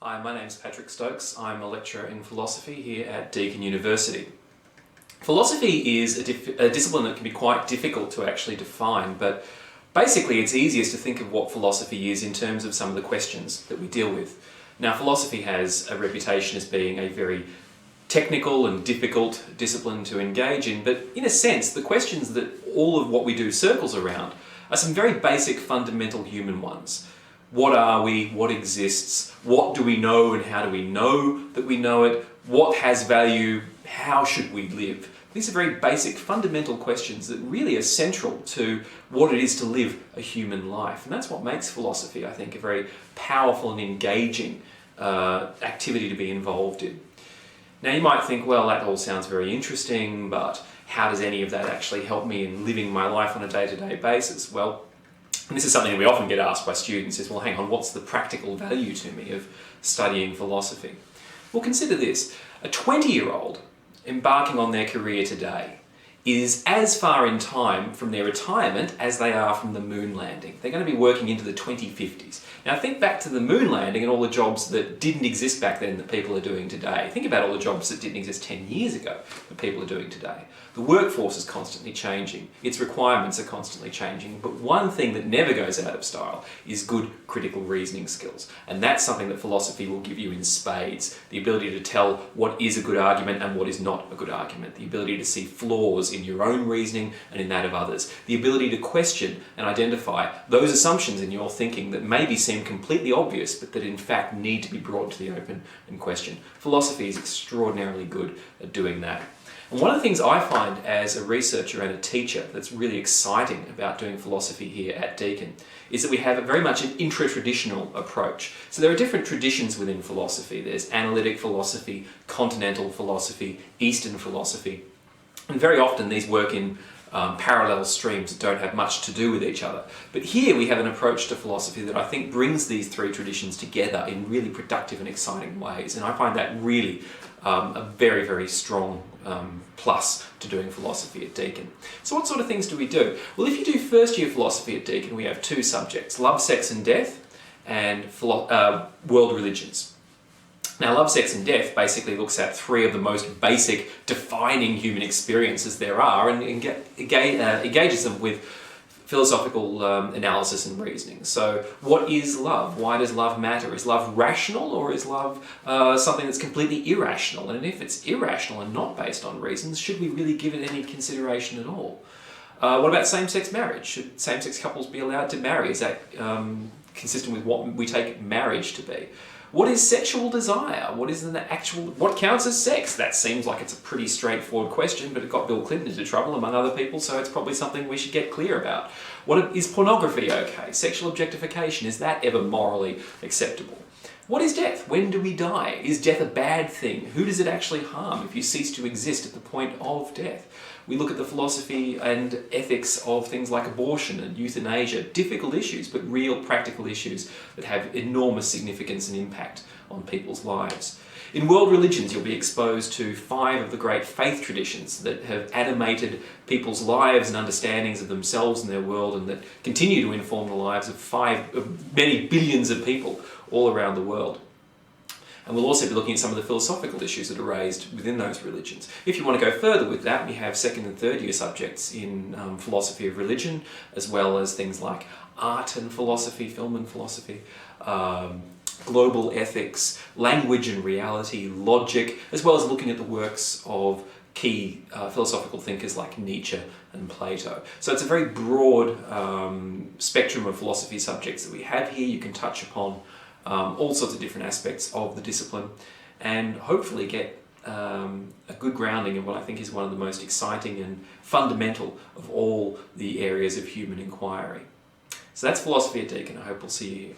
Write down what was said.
Hi, my name's Patrick Stokes. I'm a lecturer in philosophy here at Deakin University. Philosophy is a discipline that can be quite difficult to actually define, but basically it's easiest to think of what philosophy is in terms of some of the questions that we deal with. Now, philosophy has a reputation as being a very technical and difficult discipline to engage in, but in a sense, the questions that all of what we do circles around are some very basic fundamental human ones. What are we? What exists? What do we know and how do we know that we know it? What has value? How should we live? These are very basic fundamental questions that really are central to what it is to live a human life. And that's what makes philosophy, I think, a very powerful and engaging activity to be involved in. Now you might think, well, that all sounds very interesting, but how does any of that actually help me in living my life on a day-to-day basis? Well, and this is something that we often get asked by students is, well, hang on, what's the practical value to me of studying philosophy? Well, consider this. A 20-year-old embarking on their career today is as far in time from their retirement as they are from the moon landing. They're going to be working into the 2050s. Now think back to the moon landing and all the jobs that didn't exist back then that people are doing today. Think about all the jobs that didn't exist 10 years ago that people are doing today. The workforce is constantly changing. Its requirements are constantly changing. But one thing that never goes out of style is good critical reasoning skills. And that's something that philosophy will give you in spades. The ability to tell what is a good argument and what is not a good argument. The ability to see flaws in your own reasoning and in that of others. The ability to question and identify those assumptions in your thinking that maybe seem completely obvious but that in fact need to be brought to the open and questioned. Philosophy is extraordinarily good at doing that. And one of the things I find as a researcher and a teacher that's really exciting about doing philosophy here at Deakin is that we have very much an intra-traditional approach. So there are different traditions within philosophy. There's analytic philosophy, continental philosophy, Eastern philosophy. And very often these work in parallel streams that don't have much to do with each other. But here we have an approach to philosophy that I think brings these three traditions together in really productive and exciting ways. And I find that really a very, very strong plus to doing philosophy at Deakin. So what sort of things do we do? Well, if you do first year philosophy at Deakin, we have two subjects, love, sex and death, and world religions. Now, Love, Sex and Death basically looks at three of the most basic defining human experiences there are and engages them with philosophical analysis and reasoning. So what is love? Why does love matter? Is love rational or is love something that's completely irrational? And if it's irrational and not based on reasons, should we really give it any consideration at all? What about same-sex marriage? Should same-sex couples be allowed to marry? Is that consistent with what we take marriage to be? What is sexual desire? What counts as sex? That seems like it's a pretty straightforward question, but it got Bill Clinton into trouble among other people, so it's probably something we should get clear about. Is pornography okay? Sexual objectification, is that ever morally acceptable? What is death? When do we die? Is death a bad thing? Who does it actually harm if you cease to exist at the point of death? We look at the philosophy and ethics of things like abortion and euthanasia, difficult issues, but real practical issues that have enormous significance and impact on people's lives. In world religions, you'll be exposed to 5 of the great faith traditions that have animated people's lives and understandings of themselves and their world and that continue to inform the lives of many billions of people all around the world. And we'll also be looking at some of the philosophical issues that are raised within those religions. If you want to go further with that, we have second and third year subjects in philosophy of religion, as well as things like art and philosophy, film and philosophy, global ethics, language and reality, logic, as well as looking at the works of key philosophical thinkers like Nietzsche and Plato. So it's a very broad spectrum of philosophy subjects that we have here. You can touch upon all sorts of different aspects of the discipline and hopefully get a good grounding in what I think is one of the most exciting and fundamental of all the areas of human inquiry. So that's philosophy at Deakin. I hope we'll see you here.